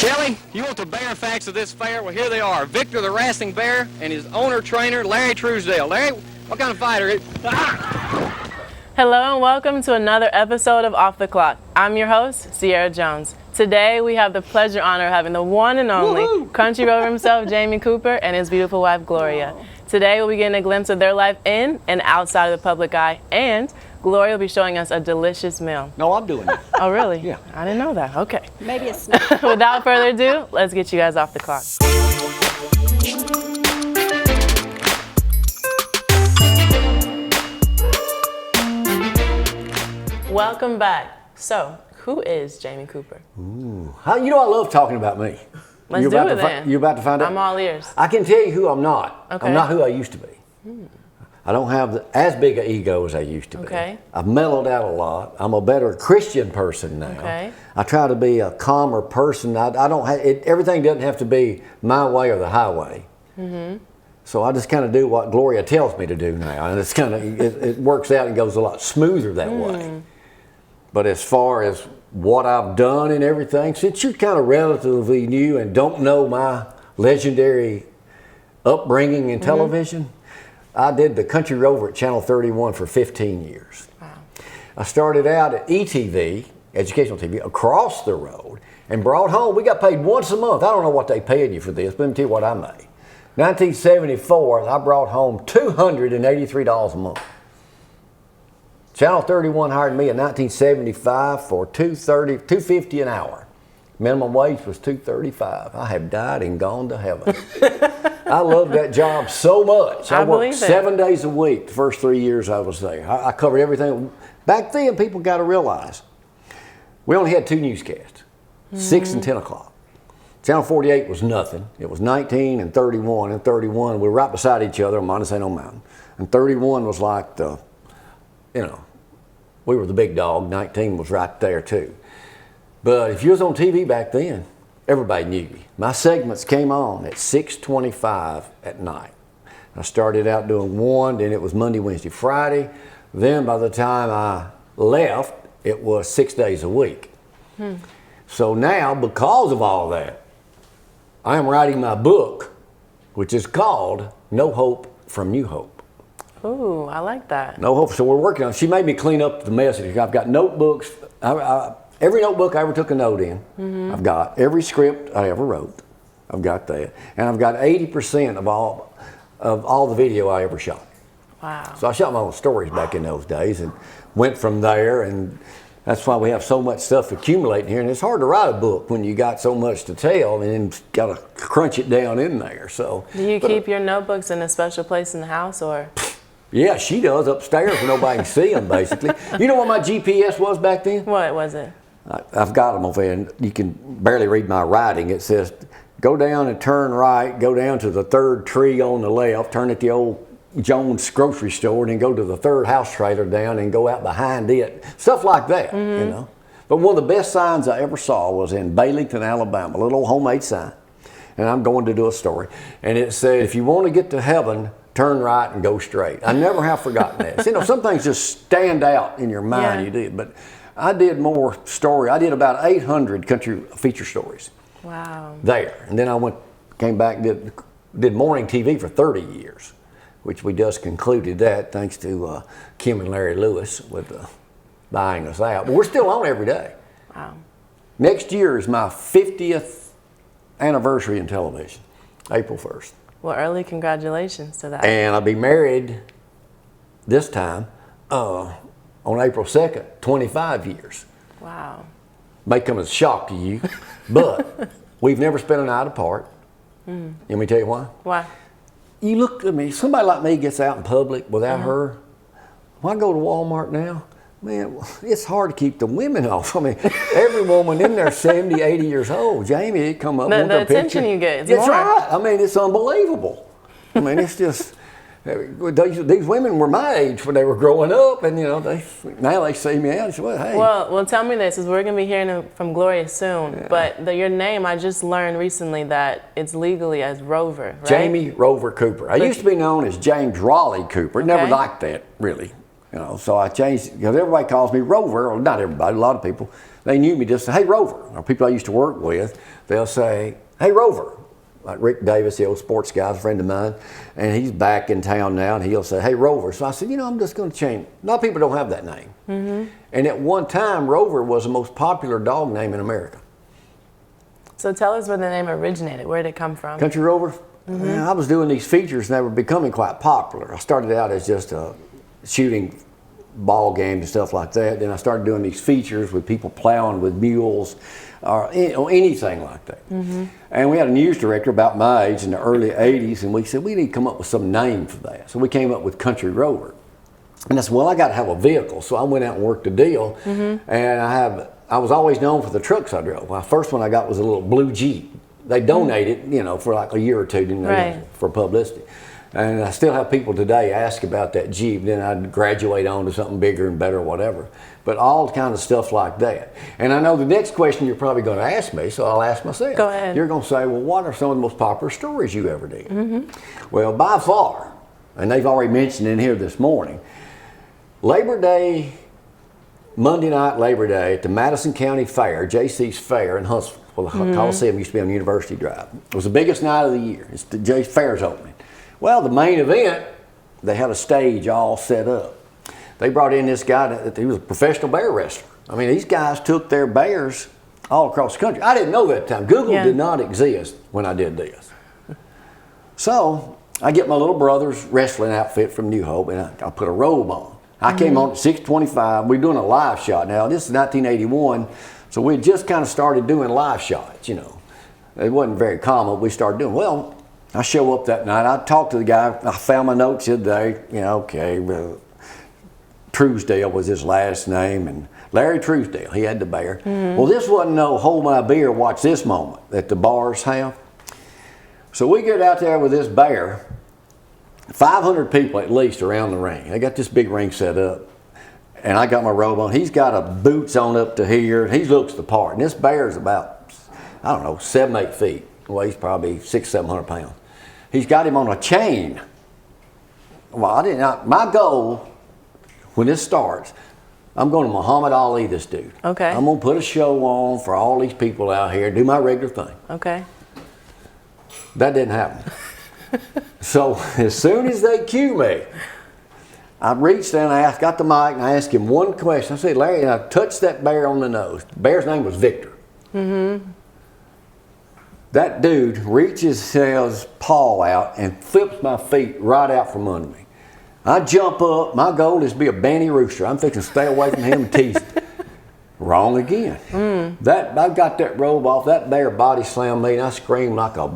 Shelley, you want the bear facts of this fair? Well, here they are. Victor the Wrestling Bear and his owner-trainer, Larry Truesdale. Larry, what kind of fighter is Hello and welcome to another episode of Off the Clock. I'm your host, Sierra Jones. Today we have the pleasure honor of having the one and only country rover himself, Jamie Cooper, and his beautiful wife, Gloria. Today we'll be getting a glimpse of their life in and outside of the public eye, and Gloria will be showing us a delicious meal. No, I'm doing it. Oh, really? Yeah. I didn't know that. Okay. Maybe a snack. Without further ado, let's get you guys off the clock. Welcome back. So, who is Jamie Cooper? Ooh. How, you know I love talking about me. Let's do it then. You're about to find out? I'm all ears. I can tell you who I'm not. Okay. I'm not who I used to be. I don't have as big an ego as I used to be. Okay. I've mellowed out a lot. I'm a better Christian person now. Okay. I try to be a calmer person. I don't have everything doesn't have to be my way or the highway. So I just kind of do what Gloria tells me to do now, and it's kind of it works out and goes a lot smoother that way. But as far as what I've done and everything, since you're kind of relatively new and don't know my legendary upbringing in television, I did the Country Rover at Channel 31 for 15 years. Wow. I started out at ETV, educational TV, across the road, and brought home, we got paid once a month. I don't know what they paid you for this, but let me tell you what I made. 1974, I brought home $283 a month. Channel 31 hired me in 1975 for $250 an hour. Minimum wage was $235. I have died and gone to heaven. I loved that job so much. I worked 7 days a week the first 3 years I was there. I covered everything. Back then, people got to realize, we only had two newscasts, 6 and 10 o'clock. Channel 48 was nothing. It was 19 and 31. And 31, we were right beside each other on Montesano Mountain. And 31 was like the, we were the big dog. 19 was right there too. But if you was on TV back then, everybody knew you. My segments came on at 6:25 at night. I started out doing one, then it was Monday, Wednesday, Friday. Then by the time I left, it was 6 days a week. So now, because of all that, I am writing my book, which is called No Hope from New Hope. Ooh, I like that. No Hope. So we're working on it. She made me clean up the message. I've got notebooks. Every notebook I ever took a note in, I've got. Every script I ever wrote, I've got that. And I've got 80% of all the video I ever shot. Wow. So I shot my own stories back in those days and went from there, and that's why we have so much stuff accumulating here. And it's hard to write a book when you got so much to tell and then got to crunch it down in there. So. Do you keep your notebooks in a special place in the house, or? Yeah, she does, upstairs where nobody can see them, basically. You know what my GPS was back then? What was it? I've got them over there, and you can barely read my writing. It says, go down and turn right, go down to the third tree on the left, turn at the old Jones grocery store, and then go to the third house trailer down and go out behind it. Stuff like that, you know. But one of the best signs I ever saw was in Baileyton, Alabama, a little old homemade sign. And I'm going to do a story. And it said, if you want to get to heaven, turn right and go straight. I never have forgotten that. You know, some things just stand out in your mind. Yeah. You did, but I did more story. I did about 800 country feature stories. Wow. There, and then I came back, did morning TV for 30 years, which we just concluded that thanks to Kim and Larry Lewis with buying us out. But we're still on every day. Wow. Next year is my 50th anniversary in television, April 1st. Well, early congratulations to that. And I'll be married this time on April 2nd, 25 years. Wow. May come as a shock to you, but we've never spent a night apart. Let me tell you why. Why? You look at me, somebody like me gets out in public without her. When I go to Walmart now, man, it's hard to keep the women off. I mean, every woman in there 70, 80 years old. Jamie, they come up with The a attention picture. you get. That's right. I mean, it's unbelievable. I mean, it's just, these women were my age when they were growing up, and now they see me out and say, well, hey. Well, tell me this, because we're going to be hearing from Gloria soon, but your name, I just learned recently that it's legally as Rover, right? Jamie Rover Cooper. I used to be known as James Raleigh Cooper. Never liked that, really. You know, so I changed, because everybody calls me Rover, or not everybody, a lot of people, they knew me just, hey, Rover. Or people I used to work with, they'll say, hey, Rover. Like Rick Davis, the old sports guy, a friend of mine, and he's back in town now, and he'll say, hey, Rover. So I said, you know, I'm just going to change. A lot of people don't have that name. Mm-hmm. And at one time, Rover was the most popular dog name in America. So tell us where the name originated. Where did it come from? Country Rover? Mm-hmm. I was doing these features, and they were becoming quite popular. I started out as just shooting ball games and stuff like that. Then I started doing these features with people plowing with mules or anything like that. Mm-hmm. And we had a news director about my age in the early 80s, and we said, we need to come up with some name for that. So we came up with Country Rover. And I said, well, I got to have a vehicle. So I went out and worked a deal, mm-hmm. and I was always known for the trucks I drove. My first one I got was a little blue Jeep. They donated, you know, for like a year or two, didn't they, right. for publicity. And I still have people today ask about that Jeep. Then I'd graduate on to something bigger and better, whatever. But all kind of stuff like that. And I know the next question you're probably going to ask me, so I'll ask myself. Go ahead. You're going to say, well, what are some of the most popular stories you ever did? Mm-hmm. Well, by far, and they've already mentioned in here this morning, Labor Day, Monday night Labor Day at the Madison County Fair, JC's Fair in Huntsville. Well, the mm-hmm. Coliseum used to be on University Drive. It was the biggest night of the year. It's the J Fair's opening. Well, the main event, they had a stage all set up. They brought in this guy, he was a professional bear wrestler. I mean, these guys took their bears all across the country. I didn't know that at the time. Google did not exist when I did this. So I get my little brother's wrestling outfit from New Hope, and I put a robe on. I mm-hmm. came on at 6:25. We're doing a live shot now. This is 1981, so we had just kind of started doing live shots, you know. It wasn't very common. We started doing, well, I show up that night. I talked to the guy. I found my notes the other day. You know, okay, Truesdale was his last name, and Larry Truesdale, he had the bear. Mm-hmm. Well, this wasn't no hold my beer, watch this moment that the bars have. So we get out there with this bear, 500 people at least around the ring. They got this big ring set up, and I got my robe on. He's got a boots on up to here. He looks the part, and this bear's about, I don't know, 7-8 feet. Weighs probably 600-700 pounds. He's got him on a chain. Well, my goal when this starts, I'm going to Muhammad Ali this dude. Okay. I'm going to put a show on for all these people out here, do my regular thing. Okay. That didn't happen. So as soon as they cue me, I reached down, got the mic, and I asked him one question. I said, Larry, and I touched that bear on the nose. The bear's name was Victor. Mm-hmm. That dude reaches his paw out and flips my feet right out from under me. I jump up. My goal is to be a banty rooster. I'm fixing to stay away from him and tease him. Wrong again. I got that robe off. That bear body slammed me, and I screamed like a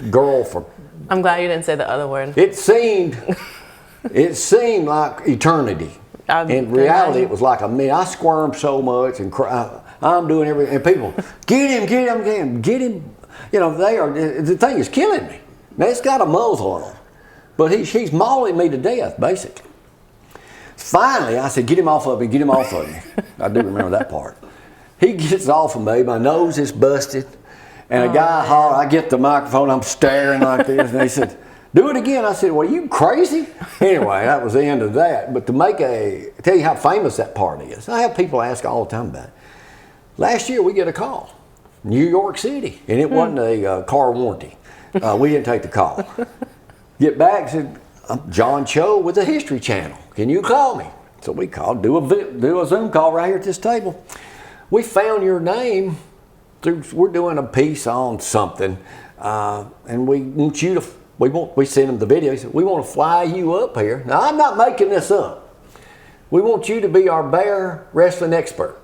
girl for. I'm glad you didn't say the other word. It seemed like eternity. In reality, it was like a minute. I squirmed so much and cried. I'm doing everything, and people, get him. You know, the thing is killing me. Now, it's got a muzzle on him, but he's mauling me to death, basically. Finally, I said, get him off of me. I do remember that part. He gets off of me, my nose is busted, and a guy hollered, I get the microphone, I'm staring like this, and they said, do it again. I said, well, are you crazy? Anyway, that was the end of that. But to tell you how famous that part is, I have people ask all the time about it. Last year, we get a call, New York City, and it wasn't a car warranty. We didn't take the call. Get back, said, I'm John Cho with the History Channel. Can you call me? So we called, do a Zoom call right here at this table. We found your name we're doing a piece on something, and we want you to. We sent them the video. He said, we want to fly you up here. Now, I'm not making this up. We want you to be our bear wrestling expert.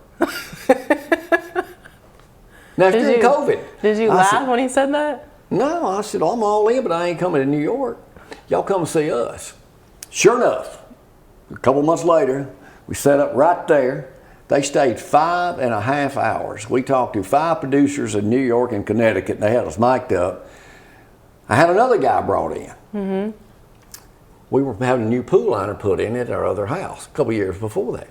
Now, it's during COVID. Did you laugh when he said that? No, I said, I'm all in, but I ain't coming to New York. Y'all come see us. Sure enough, a couple months later, we set up right there. They stayed 5.5 hours. We talked to 5 producers in New York and Connecticut, and they had us mic'd up. I had another guy brought in. Mm-hmm. We were having a new pool liner put in at our other house a couple years before that.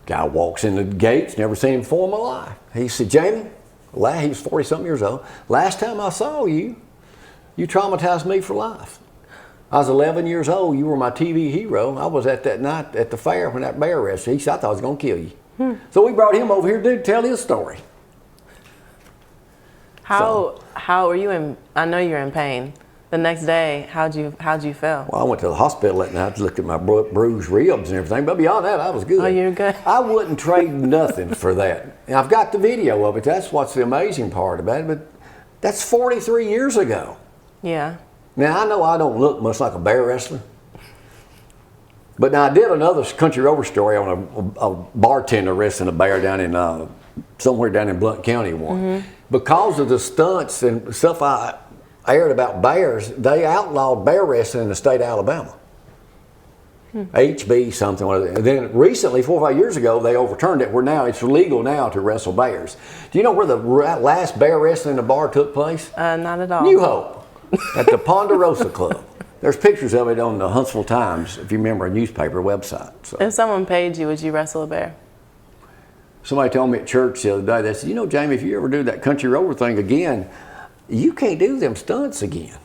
Guy walks in the gates, never seen him before in my life. He said, Jamie, he was 40-something years old, last time I saw you, you traumatized me for life. I was 11 years old. You were my TV hero. I was at that night at the fair when that bear wrestled. He said, I thought I was going to kill you. So we brought him over here to tell his story. How were you in? I know you're in pain. The next day, how'd you feel? Well, I went to the hospital that night to look at my bruised ribs and everything, but beyond that, I was good. Oh, you're good. I wouldn't trade nothing for that. And I've got the video of it. That's what's the amazing part about it. But that's 43 years ago. Yeah. Now, I know I don't look much like a bear wrestler. But now I did another Country Rover story on a bartender wrestling a bear down in somewhere down in Blount County one. Because of the stunts and stuff I aired about bears, they outlawed bear wrestling in the state of Alabama. HB something. And then recently, 4 or 5 years ago, they overturned it where now it's legal now to wrestle bears. Do you know where the last bear wrestling in a bar took place? Not at all. New Hope, at the Ponderosa Club. There's pictures of it on the Huntsville Times, if you remember, a newspaper website. So. If someone paid you, would you wrestle a bear? Somebody told me at church the other day, they said, you know, Jamie, if you ever do that Country Rover thing again, you can't do them stunts again.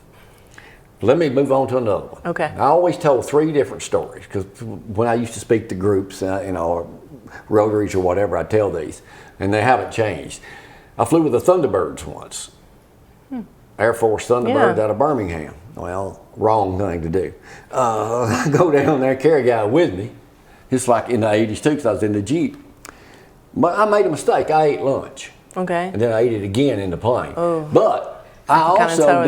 Let me move on to another one. Okay. I always told 3 different stories because when I used to speak to groups, or Rotaries or whatever, I tell these, and they haven't changed. I flew with the Thunderbirds once. Air Force Thunderbird out of Birmingham. Well, wrong thing to do. I go down there, carry a guy with me. It's like in the 80s too, because I was in the Jeep. But I made a mistake. I ate lunch. Okay. And then I ate it again in the plane. Oh. But I also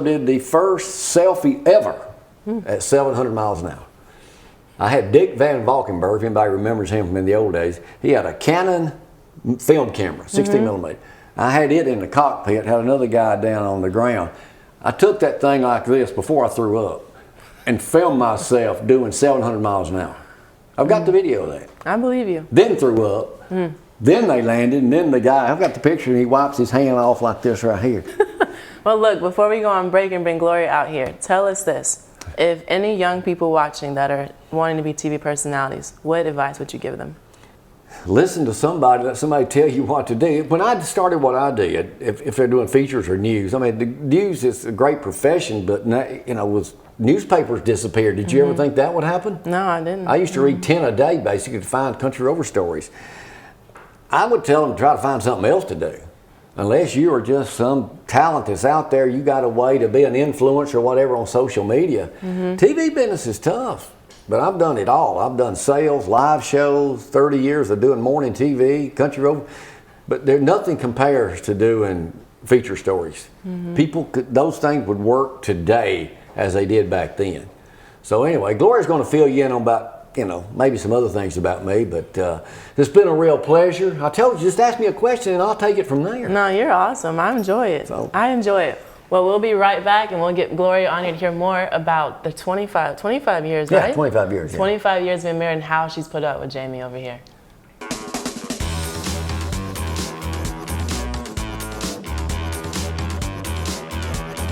did the first selfie ever at 700 miles an hour. I had Dick Van Valkenburg, if anybody remembers him from in the old days. He had a Canon film camera, 16 millimeter. I had it in the cockpit, had another guy down on the ground. I took that thing like this before I threw up and filmed myself doing 700 miles an hour. I've got the video of that. I believe you. Then threw up. Then they landed, and then the guy, I've got the picture, and he wipes his hand off like this right here. Well, look, before we go on break and bring Gloria out here, tell us this. If any young people watching that are wanting to be TV personalities, what advice would you give them? Listen to somebody, let somebody tell you what to do. When I started what I did, if they're doing features or news, I mean, the news is a great profession, but was newspapers disappeared. Did you ever think that would happen? No, I didn't. I used to read 10 a day, basically, to find Country Rover stories. I would tell them to try to find something else to do. Unless you are just some talent that's out there, you got a way to be an influencer or whatever on social media. TV business is tough, but I've done it all. I've done sales, live shows, 30 years of doing morning TV, Country Rover, but nothing compares to doing feature stories. Those things would work today as they did back then. So anyway, Gloria's going to fill you in on about maybe some other things about me, but it's been a real pleasure. I told you, just ask me a question and I'll take it from there. No, you're awesome. I enjoy it. I enjoy it. Well, we'll be right back and we'll get Gloria on here to hear more about the 25 years, right? Yeah, 25 years. 25 years been married and how she's put up with Jamie over here.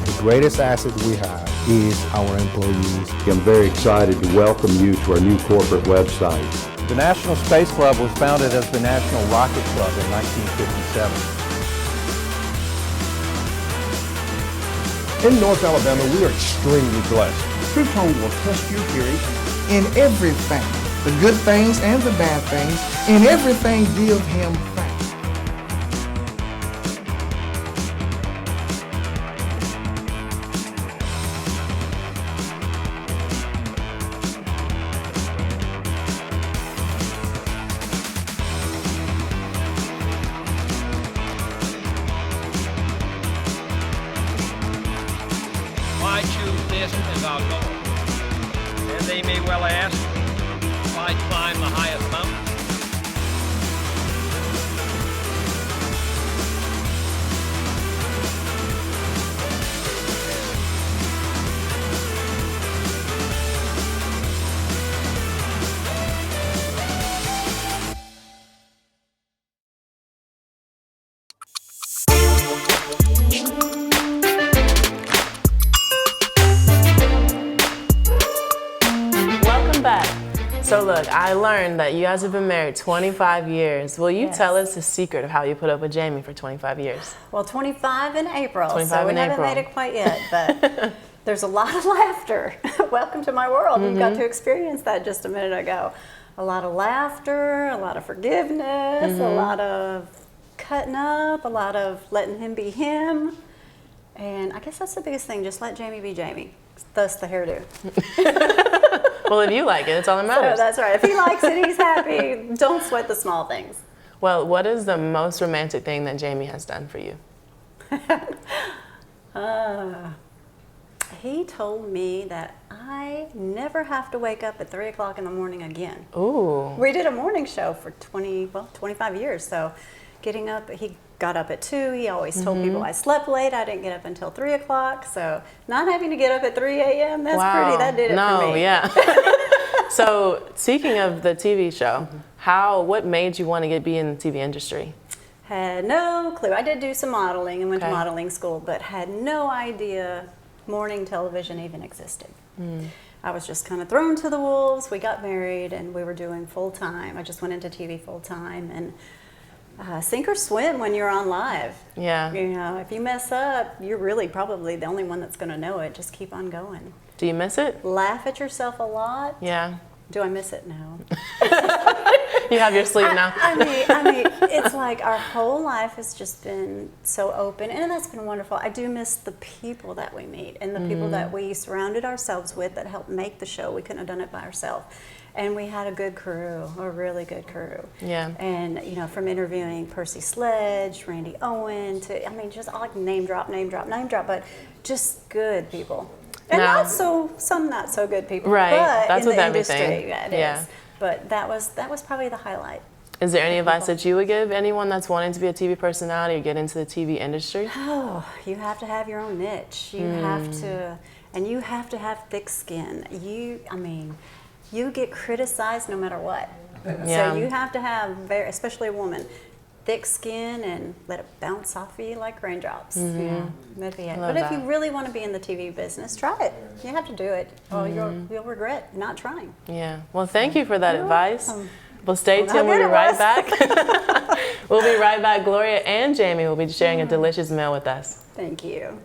The greatest asset we have is our employees. I'm very excited to welcome you to our new corporate website. The National Space Club was founded as the National Rocket Club in 1957. In North Alabama, we are extremely blessed. Truth Home will test your hearing in everything, the good things and the bad things. In everything, give him thanks. Why choose this as our goal? And they may well ask, why climb the highest mountain? So look, I learned that you guys have been married 25 years. Will you tell us the secret of how you put up with Jamie for 25 years? Well, 25 in April, 25 so we in haven't April. made it quite yet, but There's a lot of laughter. Welcome to my world. You got to experience that just a minute ago. A lot of laughter, a lot of forgiveness, a lot of cutting up, a lot of letting him be him. And I guess that's the biggest thing, just let Jamie be Jamie. Thus the hairdo. Well, if you like it, it's all that matters. So that's right. If he likes it, he's happy. Don't sweat the small things. Well, what is the most romantic thing that Jamie has done for you? He told me that I never have to wake up at 3 o'clock in the morning again. Ooh. We did a morning show for 25 years. So getting up, he got up at 2. He always told people I slept late. I didn't get up until 3 o'clock. So not having to get up at 3 a.m., that's pretty. That did it for me. Yeah. So speaking of the TV show, what made you want to be in the TV industry? Had no clue. I did do some modeling and went to modeling school, but had no idea morning television even existed. I was just kind of thrown to the wolves. We got married and we were doing full time. I just went into TV full time, and sink or swim when you're on live. Yeah. You know, if you mess up, you're really probably the only one that's going to know it. Just keep on going. Do you miss it? Laugh at yourself a lot. Yeah. Do I miss it? No. You have your sleep now. I mean, it's like our whole life has just been so open, and that's been wonderful. I do miss the people that we meet and the people that we surrounded ourselves with that helped make the show. We couldn't have done it by ourselves. And we had a good crew, a really good crew. Yeah. And, you know, from interviewing Percy Sledge, Randy Owen, just all like name drop, but just good people. And some not so good people. Right. But that's in with the everything. industry, it is. But that was probably the highlight. Is there any advice that you would give anyone that's wanting to be a TV personality or get into the TV industry? Oh, you have to have your own niche. You have to have thick skin. You get criticized no matter what. Yeah. So you have to have, especially a woman, thick skin and let it bounce off of you like raindrops. Yeah, that'd be it. But if you really want to be in the TV business, try it. You have to do it, or you'll regret not trying. Yeah. Well, thank you for that advice. Welcome. Well, stay tuned. We'll be right back. We'll be right back. Gloria and Jamie will be sharing a delicious meal with us. Thank you.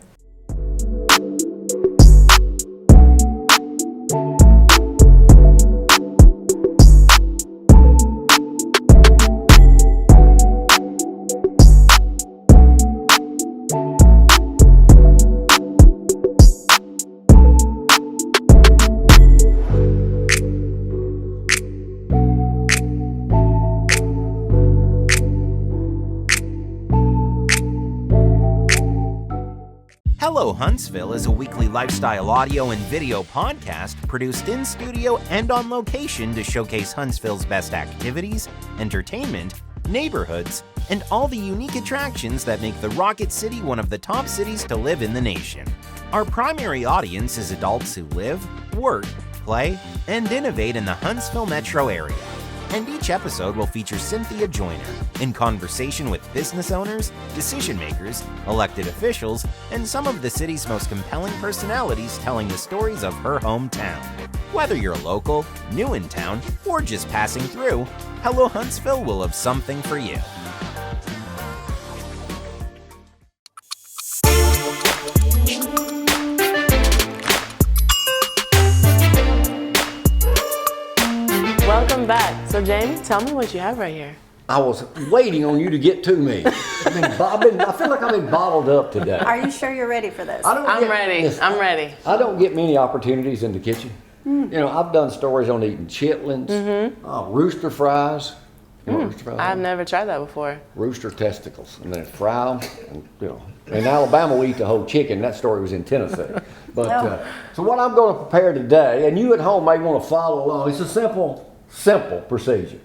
Hello Huntsville is a weekly lifestyle audio and video podcast produced in studio and on location to showcase Huntsville's best activities, entertainment, neighborhoods, and all the unique attractions that make the Rocket City one of the top cities to live in the nation. Our primary audience is adults who live, work, play, and innovate in the Huntsville metro area. And each episode will feature Cynthia Joyner in conversation with business owners, decision makers, elected officials, and some of the city's most compelling personalities telling the stories of her hometown. Whether you're local, new in town, or just passing through, Hello Huntsville will have something for you. Welcome back. So Jamie, tell me what you have right here. I was waiting on you to get to me. I feel like I've been bottled up today. Are you sure you're ready for this? I'm ready. I don't get many opportunities in the kitchen. You know, I've done stories on eating chitlins, rooster fries. You know what rooster fries are? I've never tried that before. Rooster testicles, and then fry them. And, you know, in Alabama we eat the whole chicken. That story was in Tennessee. But so what I'm going to prepare today, and you at home may want to follow along. It's a simple procedure,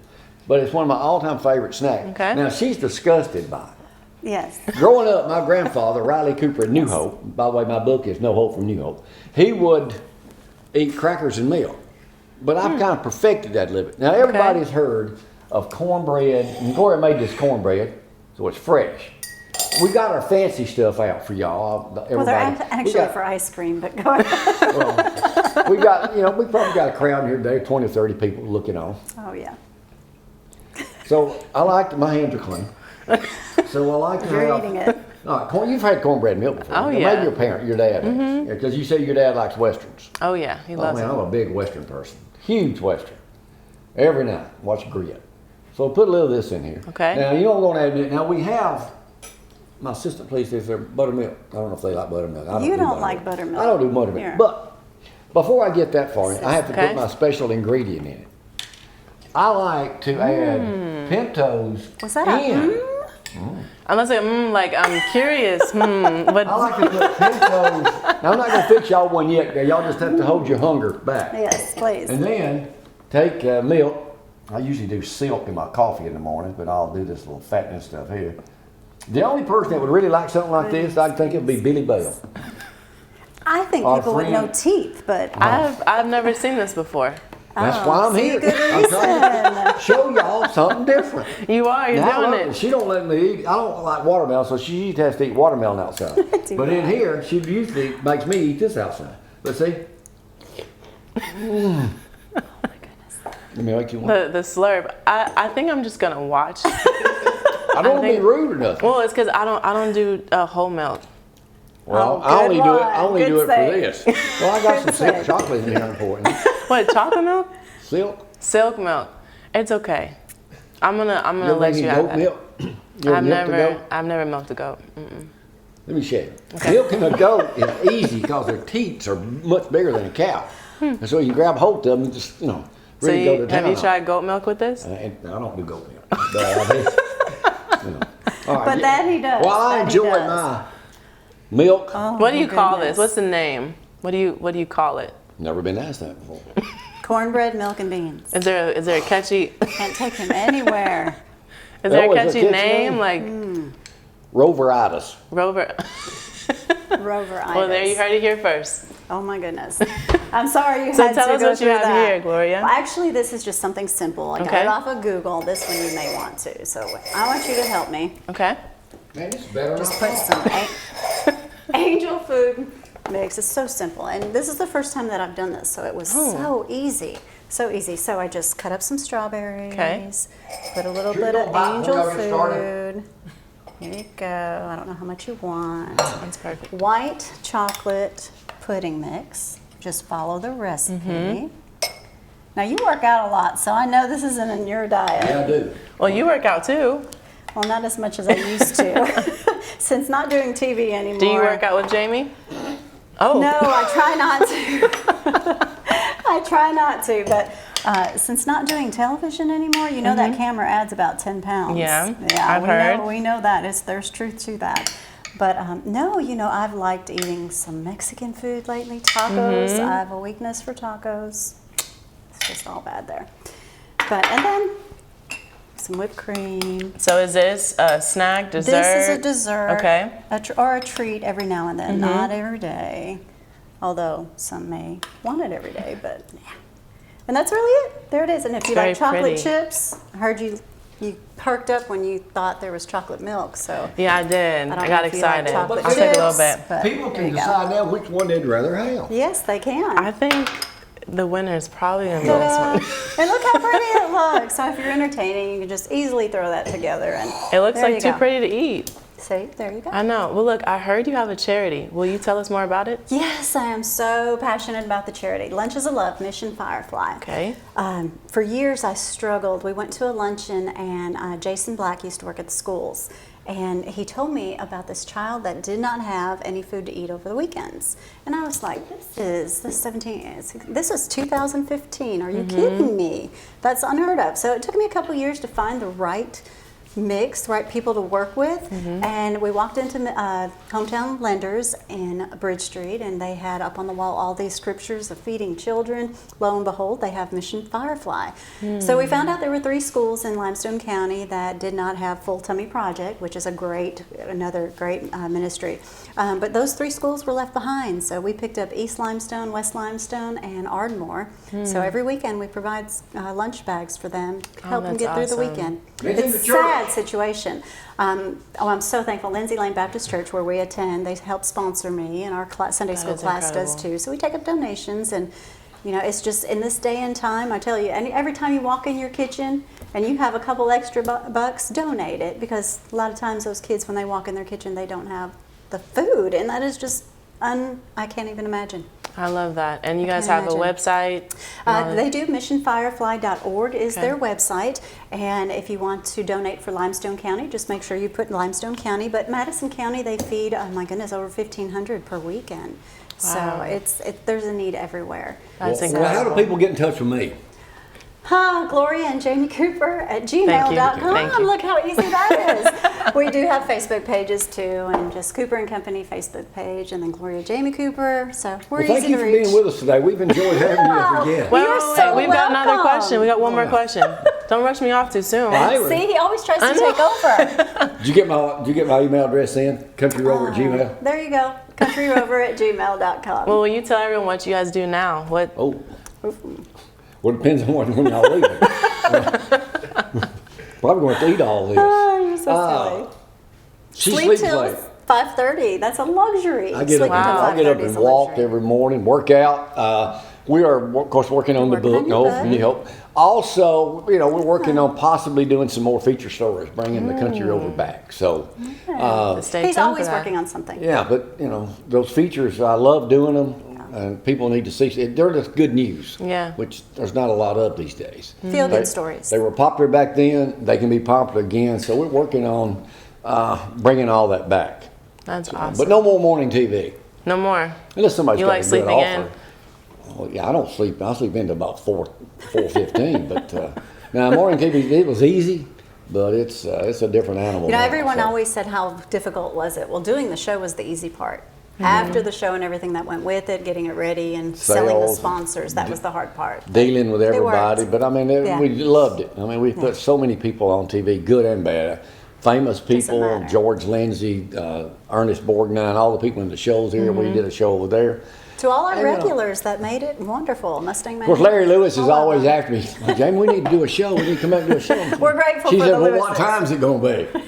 but it's one of my all-time favorite snacks. Okay. Now she's disgusted by it. Yes. Growing up, my grandfather, Riley Cooper in New Hope, by the way, my book is No Hope from New Hope, he would eat crackers and milk. But I've kind of perfected that a little bit. Now, everybody's heard of cornbread, and Gloria made this cornbread, so it's fresh. We got our fancy stuff out for y'all. Well, they're actually for ice cream, but go ahead. Well, we probably got a crowd here today, 20 or 30 people looking on. Oh, yeah. So I like my hands are clean. So I like to You're have. eating it. All right, you've had cornbread milk before. Oh, Maybe yeah. your parent, your dad, because you say your dad likes westerns. Oh yeah, he loves I'm it. a big western person, huge western. Every night, watch grit. So put a little of this in here. Okay. Now you know I'm going to admit. Now we have. My assistant police says they're buttermilk. I don't know if they like buttermilk. I don't You do don't like buttermilk. I don't do buttermilk. Here. But before I get that far, I have to Okay. put my special ingredient in it. I like to add pintos Was that in. Unless like I'm curious. But I like to put pintos. Now I'm not going to fix y'all one yet. Y'all just have to hold your hunger back. Yes, please. And then take milk. I usually do silk in my coffee in the morning, but I'll do this little fattening stuff here. The only person that would really like something like this, I think it would be Billy Bell. I think Our people with no friend- teeth, but I've never seen this before. That's why I'm see, here. good I'm trying to show y'all something different. You're Now, doing it. She don't let me eat. I don't like watermelon, so she usually has to eat watermelon outside. Do But in that. here, she usually makes me eat this outside. But see? Let me make you one. The slurp. I think I'm just gonna watch. I don't want to be think- rude or nothing. Well, it's because I don't do whole milk. Well, Oh, I only good do it. one. I only Good do it for save. this. Well, I got some Good silk save. chocolate in here for you. What, chocolate milk? Silk. Silk milk. It's okay. I'm gonna You let you have goat that. milk? You I've milk the goat? never milked a goat. Mm-mm. Let me show you. Milking a goat is easy because their teeth are much bigger than a cow. And so you grab hold of them and just, really So go to town. have you on tried goat milk with this? And I don't do goat milk. But, I mean, All right, But that he does. Well, I That he enjoy does. my milk. Oh, What do you my call goodness. this? What's the name? What do you call it? Never been asked that before. Cornbread, milk, and beans. Is there a catchy Can't take him anywhere. is there Oh, a is catchy there a catchy name name? like Rover Itis. Rover? Rover Itis. Well, there you heard it here first. Oh my goodness. I'm sorry you So had tell to us go what you through have that. here, Gloria. Well, actually, this is just something simple. I got Okay. it off of Google. This one you may want to. So I want you to help me. Okay. Man, this is better Just than put I some angel food mix. It's so simple. And this is the first time that I've done this. So it was so easy. So easy. So I just cut up some strawberries. Okay. Put a little Sure bit you of don't bite angel before y'all get started? food. Here you go. I don't know how much you want. That's perfect. White chocolate pudding mix. Just follow the recipe. Now you work out a lot, so I know this isn't in your diet. Yeah, I do. Well, you work out too. Well, not as much as I used to. Since not doing TV anymore. Do you work out with Jamie? Oh. No, I try not to. I try not to, but since not doing television anymore, you know that camera adds about 10 pounds. Yeah, Yeah, I've heard. We know that. There's truth to that. But no, I've liked eating some Mexican food lately. Tacos. I have a weakness for tacos. It's just all bad there. And then some whipped cream. So is this a snack, dessert? This is a dessert. Okay. Or a treat every now and then, not every day. Although some may want it every day, but yeah. And that's really it. There it is. And if you very like chocolate pretty. chips, I heard you perked up when you thought there was chocolate milk. So Yeah, I did. don't I know got if you like excited. chocolate I'll take a little chips, bit. but People there can you go. decide now which one they'd rather have. Yes, they can. I think the winner is probably going to be this Ta-da. one. And look how pretty it looks. So if you're entertaining, you can just easily throw that together. And It looks there like you too go. pretty to eat. See, there you go. I know. Well, look, I heard you have a charity. Will you tell us more about it? Yes, I am so passionate about the charity. Lunches of Love, Mission Firefly. Okay. For years I struggled. We went to a luncheon and Jason Black used to work at the schools. And he told me about this child that did not have any food to eat over the weekends. And I was like, this is 2015. Are you kidding me? That's unheard of. So it took me a couple years to find the right mix, the right people to work with, and we walked into Hometown Lenders in Bridge Street, and they had up on the wall all these scriptures of feeding children. Lo and behold, they have Mission Firefly. So we found out there were 3 schools in Limestone County that did not have Full Tummy Project, which is another great ministry. But those 3 schools were left behind, so we picked up East Limestone, West Limestone, and Ardmore. So every weekend we provide lunch bags for them to help them that's get through the awesome. weekend. It's in It's the a church. sad situation. I'm so thankful. Lindsay Lane Baptist Church, where we attend, they help sponsor me, and our Sunday school is class does incredible. too. So we take up donations, and You know, it's just in this day and time, I tell you, and every time you walk in your kitchen and you have a couple extra bucks, donate it, because a lot of times those kids, when they walk in their kitchen, they don't have the food, and that is just I can't even imagine. I love that. And you guys have a website? They do. missionfirefly.org is their website. And if you want to donate for Limestone County, just make sure you put Limestone County. But Madison County, they feed, oh my goodness, over 1,500 per weekend. Wow. So there's a need everywhere. That's Well, how do people get in touch with me? Gloria and Jamie Cooper at gmail.com. Thank you. Look how easy that is. We do have Facebook pages too, and just Cooper and Company Facebook page, and then Gloria Jamie Cooper. So we're Well, thank easy you to for reach. being with us today. We've enjoyed having you as a guest. Well, You're so we've got another welcome. question. We got one more question. Don't rush me off too soon. Well, See, he always tries to take over. Did you get my email address in? CountryRover at Gmail? There you go. CountryRover at gmail.com. Well, will you tell everyone what you guys do now? What? Oh. Well, it depends on when y'all leaving. Probably going to eat all this. Oh, you're so silly. She Sleep sleeps till late. 5:30. That's a luxury. I get up, Sleeping till I get up 5:30 is and a walk luxury. every morning, work out. We are, of course, working on the Working book. on your No, book. you help. Also, you know, we're working on possibly doing some more feature stories, bringing the country over back. So, Stay He's tuned always for that. working on something. yeah, but you know, those features, I love doing them, and people need to see. They're just good news. Yeah. Which there's not a lot of these days. Feel good stories. They were popular back then. They can be popular again. So we're working on bringing all that back. That's awesome. But no more morning TV. No more. Unless somebody's You got like a good sleeping in? offer. Well, yeah, I don't sleep. I sleep into about 4:15. But now morning TV, it was easy, but it's a different animal. You know, now, everyone so. always said how difficult was it. Well, doing the show was the easy part. After the show and everything that went with it, getting it ready and selling the Sales. sponsors, that was the hard part. Dealing with everybody, worked. but I mean, Yeah. we loved it. I mean, we put so many people on TV, good and bad. Famous people, matter. George Lindsay, Ernest Borgnine, all the people in the shows here. We did a show over there. To all our And, regulars that made it wonderful, Mustang Man. Of course, Larry Lewis is all of always them. after me. Jamie, we need to do a show. We need to come out and do a show. We're grateful She for said, the well, what Lewises. time's it going to be?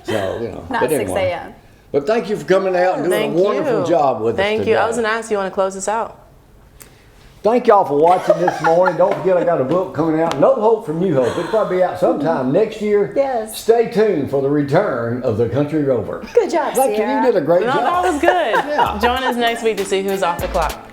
So, you know. Not but 6 anyway. a.m. But thank you for coming out and doing Thank a wonderful you. job with us Thank today. you. I was going to ask you, want to close this out? Thank y'all for watching this morning. Don't forget I got a book coming out, No Hope from New Hope. It'll probably be out sometime next year. Yes. Stay tuned for the return of the Country Rover. Good job, Thank you. Sierra. You did a great No, job. that was good. Yeah. Join us next week to see who's off the clock.